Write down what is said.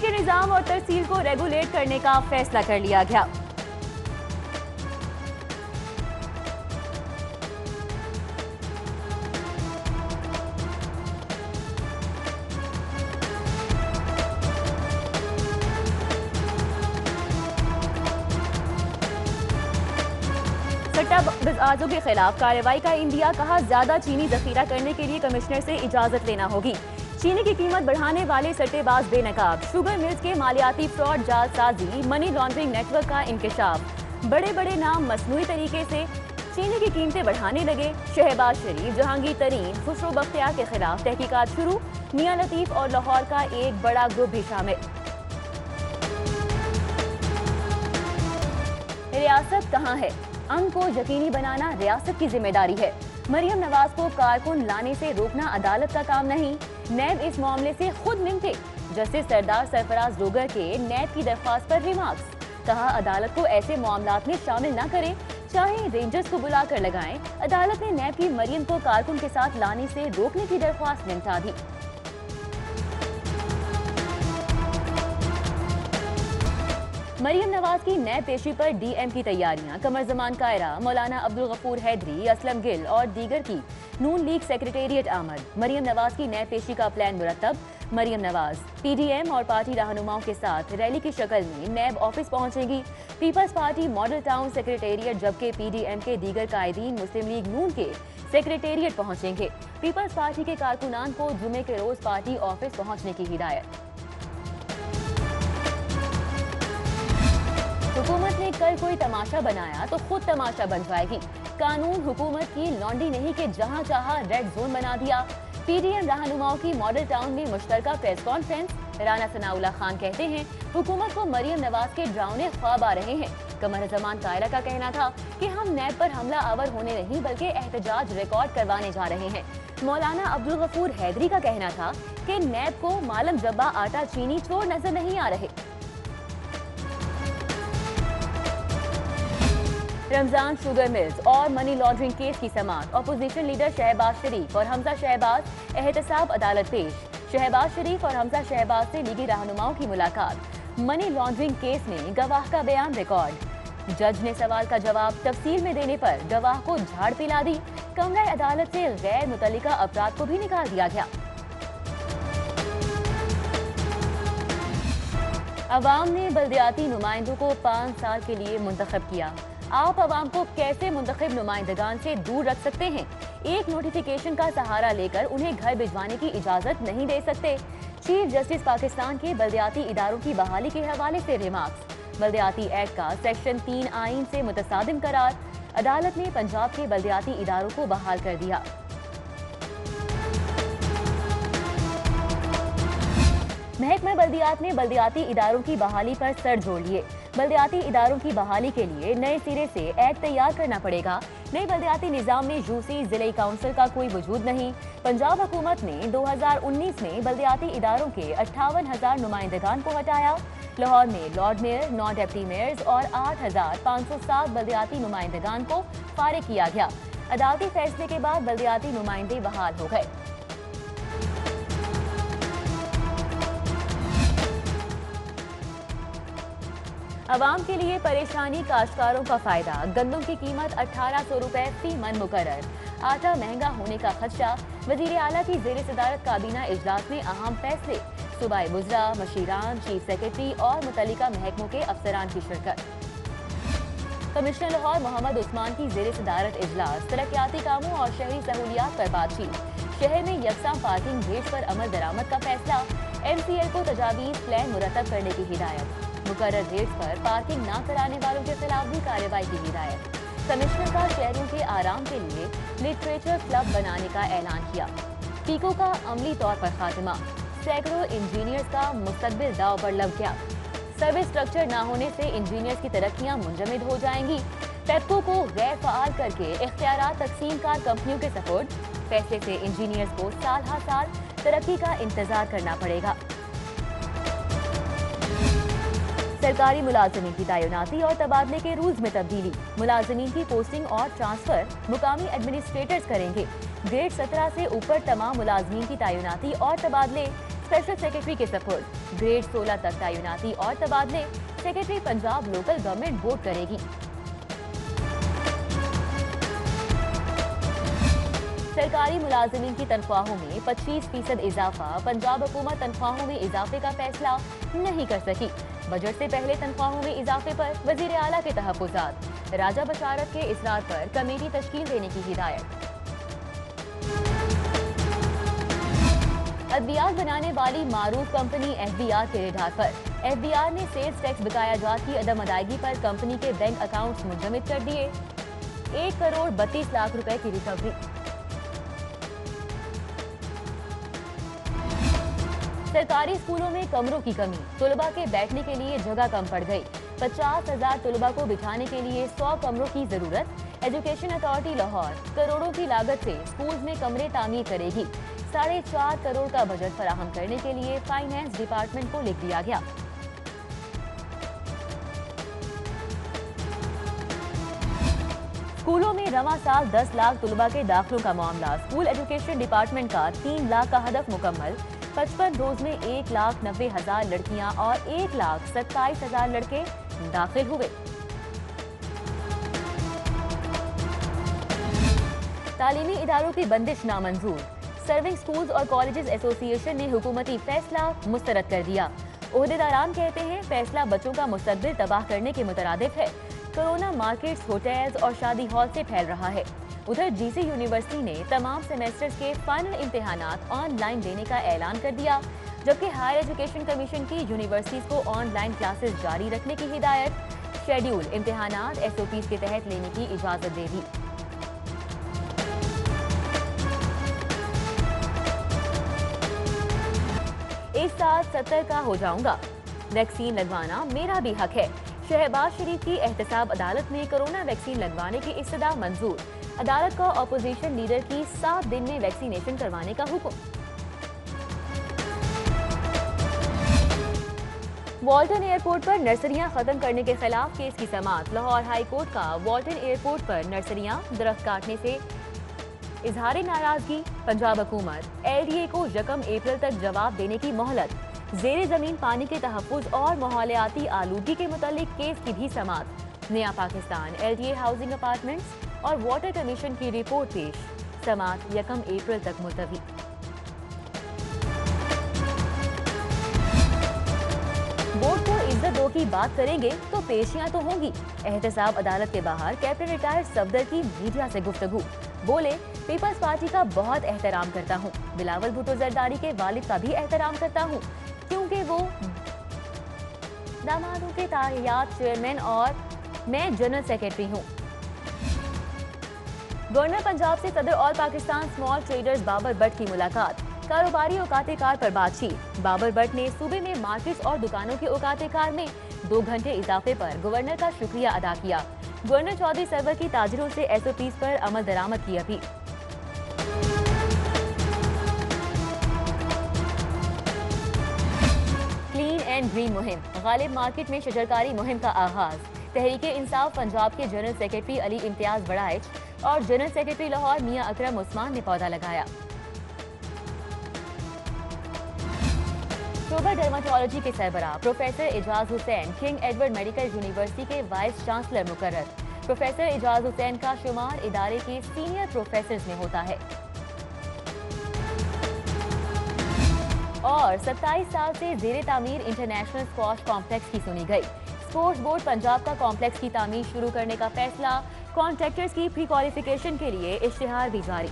के निज़ाम और तरसील को रेगुलेट करने का फैसला कर लिया गया। सट्टाबाजों के खिलाफ कार्रवाई का इंडिया, कहा ज्यादा चीनी जखीरा करने के लिए कमिश्नर से इजाजत लेना होगी। चीनी की कीमत बढ़ाने वाले सट्टेबाज बेनकाब, शुगर मिल्स के मालियाती फ्रॉड, जालसाजी, मनी लॉन्ड्रिंग नेटवर्क का इंकशाफ। बड़े बड़े नाम मसनूई तरीके से चीनी की कीमतें बढ़ाने लगे। शहबाज शरीफ, जहांगीर तरीन, खुसरो बख्तियार के खिलाफ तहकीकात शुरू। मियां लतीफ और लाहौर का एक बड़ा ग्रुप भी शामिल। रियासत कहाँ है? अमन को यकीनी बनाना रियासत की जिम्मेदारी है। मरियम नवाज को कारकुन लाने से रोकना अदालत का काम नहीं। नैब इस मामले से खुद निपटे। जस्टिस सरदार सरफराज रोगर के नैब की दरख्वास्त पर रिमार्क्स, कहा अदालत को ऐसे मामलात में शामिल न करे, चाहे रेंजर्स को बुला कर लगाएं। अदालत ने नैब की मरियम को कारकुन के साथ लाने से रोकने की दरख्वास्त निपटा दी। मरियम नवाज की नैब पेशी पर डीएम की तैयारियां। कमर जमान कायरा, मौलाना अब्दुल गफूर हैदरी, असलम गिल और दीगर की नून लीग सेक्रेटेरिएट आमद। मरियम नवाज की नैब पेशी का प्लान मुरतब। मरियम नवाज पीडीएम और पार्टी रहनुमाओं के साथ रैली की शक्ल में नैब ऑफिस पहुंचेंगी। पीपल्स पार्टी मॉडल टाउन सेक्रेटेरिएट, जबकि पीडीएम के दीगर कायदीन मुस्लिम लीग नून के सेक्रेटेरिएट पहुंचेंगे। पीपल्स पार्टी के कारकुनान को जुमे के रोज पार्टी ऑफिस पहुंचने की हिदायत। हुकूमत ने कल कोई तमाशा बनाया तो खुद तमाशा बन जाएगी। कानून हुकूमत की लॉन्डी नहीं कि जहां चाहा रेड जोन बना दिया। पीडीएम रहनुमाओं की मॉडल टाउन में मुश्तरका प्रेस कॉन्फ्रेंस। राना सनाउल्लाह खान कहते हैं हुकूमत को मरियम नवाज के डरावने ख्वाब आ रहे हैं। कमर जमान कायरा का कहना था कि हम नैब पर हमला आवर होने नहीं बल्कि एहतजाज रिकॉर्ड करवाने जा रहे हैं। मौलाना अब्दुल गफूर हैदरी का कहना था कि नैब को मालम जब्बा आटा चीनी चोर नजर नहीं आ रहे। रमजान शुगर मिल्स और मनी लॉन्ड्रिंग केस की समाअत। अपोजिशन लीडर शहबाज शरीफ और हमजा शहबाज एहतसाब अदालत पेश। शहबाज शरीफ और हमजा शहबाज से लीगी रहनुमाओं की मुलाकात। मनी लॉन्ड्रिंग केस में गवाह का बयान रिकॉर्ड। जज ने सवाल का जवाब तफसील में देने पर गवाह को झाड़ पिला दी। कमरा अदालत से गैर मुतल्लिका अफराद को भी निकाल दिया गया। अवाम ने बल्दियाती नुमाइंदों को 5 साल के लिए मुंतखब किया। आप अवाम को कैसे मुंतखब नुमाइंदगान से दूर रख सकते हैं? एक नोटिफिकेशन का सहारा लेकर उन्हें घर भिजवाने की इजाजत नहीं दे सकते। चीफ जस्टिस पाकिस्तान के बल्दियाती इदारों की बहाली के हवाले से रिमार्क्स। बल्दियाती एक्ट का सेक्शन 3 आईन से मुतसादिम करार। अदालत ने पंजाब के बल्दियाती इदारों को बहाल कर दिया। महकमा बल्दियात ने बल्दियाती इदारों की बहाली पर सर जोड़ लिए। बल्दियाती इदारों की बहाली के लिए नए सिरे से एक्ट तैयार करना पड़ेगा। नए बल्दियाती निज़ाम में यूसी जिले काउंसिल का कोई वजूद नहीं। पंजाब हुकूमत ने 2019 में बल्दियाती इदारों के 58,000 नुमाइंदगान को हटाया। लाहौर में लॉर्ड मेयर, 9 डिप्टी मेयर्स और 8,507 बल्दियाती नुमाइंदगान को फारिग किया गया। अदालती फैसले के बाद बल्दियाती नुमाइंदे बहाल हो गए। अवाम के लिए परेशानी, काश्तकारों का फायदा। गंदम की कीमत 1800 रुपए फी मन मुकर्रर। आटा महंगा होने का खदशा। वजीर आला की ज़ेर सदारत काबीना इजलास में अहम फैसले। सूबाई बुज़रा, मशीरान, चीफ सेक्रेटरी और मुतल्लिका महकमों के अफसरान की शिरकत। कमिश्नर लाहौर मोहम्मद उस्मान की ज़ेर सदारत इजलास। तरक्याती कामों और शहरी सहूलियात पर बातचीत। शहर में यकसां पार्किंग गेट पर अमल दरामद का फैसला। MCL को तजावीज़ प्लान मुरतब करने की हिदायत। मुकर्रर रेट्स पर पार्किंग न कराने वालों के खिलाफ भी कार्रवाई की हिदायत। कमिश्नर का शहरों के आराम के लिए लिटरेचर क्लब बनाने का ऐलान किया। पीको का अमली तौर पर खात्मा। सैकड़ों इंजीनियर्स का मुस्तकबिल दाव पर लग गया। सर्विस स्ट्रक्चर न होने से इंजीनियर्स की तरक्कियां मुंजमद हो जाएंगी। पेप्को को गैर फाल करके इख्तियारात तकसीम कार कंपनियों के सपोर्ट। फैसले से इंजीनियर्स को साल हर साल तरक्की का इंतजार करना पड़ेगा। सरकारी मुलाजमीन की तैनाती और तबादले के रूल्स में तब्दीली। मुलाजमीन की पोस्टिंग और ट्रांसफर मुकामी एडमिनिस्ट्रेटर्स करेंगे। ग्रेड 17 से ऊपर तमाम मुलाजमीन की तैनाती और तबादले स्पेशल सेक्रेटरी के सपुर्द। ग्रेड 16 तक तैनाती और तबादले secretary Punjab local government board करेगी। सरकारी मुलाजमीन की तनख्वाहों में 25% इजाफा। पंजाब हुकूमत तनख्वाहों में इजाफे का फैसला नहीं कर सकी। बजट से पहले तनख्वाहों में इजाफे पर वजीर आला के तहफ्फुज़ात। राजा बशारत के इसरार पर कमेटी तश्कील देने की हिदायत। अद्वियात बनाने वाली मारूफ कंपनी FBR के रिढ़ार पर। FBR ने सेल्स टैक्स बकाया जात की अदम अदायगी पर कंपनी के बैंक अकाउंट्स मुंजमद कर दिए। 1 करोड़ 32 लाख रुपए की रिकवरी। सरकारी स्कूलों में कमरों की कमी। तुलबा के बैठने के लिए जगह कम पड़ गई। 50,000 तुलबा को बिठाने के लिए 100 कमरों की जरूरत। एजुकेशन अथॉरिटी लाहौर करोड़ों की लागत से स्कूल्स में कमरे तामीर करेगी। 4.5 करोड़ का बजट फराहम करने के लिए फाइनेंस डिपार्टमेंट को लिख दिया गया। स्कूलों में रवां साल 10 लाख तुलबा के दाखिलों का मामला। स्कूल एजुकेशन डिपार्टमेंट का 3 लाख का हदफ मुकम्मल। 55 रोज में 1,90,000 लड़कियां और 1,27,000 लड़के दाखिल हुए। तालीमी इदारों की बंदिश नामंजूर। सर्विंग स्कूल्स और कॉलेजेस एसोसिएशन ने हुकूमती फैसला मुस्तरद कर दिया। ओहदेदारान कहते हैं फैसला बच्चों का मुस्तकबिल तबाह करने के मुतरादिफ है। कोरोना मार्केट्स, होटल्स और शादी हॉल से फैल रहा है। उधर GC यूनिवर्सिटी ने तमाम सेमेस्टर्स के फाइनल इम्तिहानात ऑनलाइन देने का ऐलान कर दिया, जबकि हायर एजुकेशन कमीशन की यूनिवर्सिटीज को ऑनलाइन क्लासेस जारी रखने की हिदायत। शेड्यूल इम्तिहानात SOPs के तहत लेने की इजाजत दे दी। इस साल 70 का हो जाऊंगा, वैक्सीन लगवाना मेरा भी हक है। शहबाज शरीफ की एहतसाब अदालत में कोरोना वैक्सीन लगवाने की इस्तदा मंजूर। अदालत का अपोजिशन लीडर की 7 दिन में वैक्सीनेशन करवाने का हुक्म। वॉल्टन एयरपोर्ट पर नर्सरियां खत्म करने के खिलाफ केस की समाअत। लाहौर हाई कोर्ट का वॉल्टन एयरपोर्ट पर नर्सरियां दरख्त काटने से इजहार नाराजगी। पंजाब हुकूमत LDA को 1 अप्रैल तक जवाब देने की मोहलत। जेर जमीन पानी के तहफ्फुज़ और माहौलियाती आलूगी के मुतालिक केस की भी समाअत। नया पाकिस्तान LDA हाउसिंग अपार्टमेंट्स और वाटर कमीशन की रिपोर्ट पेश। समाअत 1 अप्रैल तक मुलतवी। वोट को इज्जत दो की बात करेंगे तो पेशियां तो होंगी। एहतसाब अदालत के बाहर कैप्टन रिटायर्ड सफदर की मीडिया से गुफ्तगू। बोले, पीपल्स पार्टी का बहुत एहतराम करता हूँ। बिलावल भुट्टो जरदारी के वालिद का भी एहतराम करता हूँ, क्योंकि वो दामादों के ताहियात चेयरमैन और मैं जनरल सेक्रेटरी हूँ। गवर्नर पंजाब से सदर all Pakistan small traders Babar Bhatt की मुलाकात। कारोबारी औकाते कार पर बातचीत। बाबर भट्ट ने सूबे में मार्केट्स और दुकानों के औकाते कार में 2 घंटे इजाफे पर गवर्नर का शुक्रिया अदा किया। गवर्नर चौधरी सरवर की ताजिरों से SOPs पर अमल दरामद की अपील। क्लीन एंड ग्रीन मुहिम। गालिब मार्केट में शजरकारी मुहिम का आगाज। तहरीक इंसाफ पंजाब के जनरल सेक्रेटरी अली इम्तियाज बड़ाइच और जनरल सेक्रेटरी लाहौर मियां अकरम उस्मान ने पौधा लगाया। शोबा डर्माटोलॉजी के सरबराह professor Ejaz Hussain King Edward medical university के वाइस चांसलर मुकर्रर। प्रोफेसर एजाज हुसैन का शुमार इदारे के सीनियर प्रोफेसर्स में होता है। और 27 साल से जेरे तामीर इंटरनेशनल स्क्वॉश कॉम्प्लेक्स की सुनी गई। स्पोर्ट्स बोर्ड पंजाब का कॉम्प्लेक्स की तामीर शुरू करने का फैसला। कॉन्ट्रैक्टर्स की प्री क्वालिफिकेशन के लिए इश्तिहार भी जारी।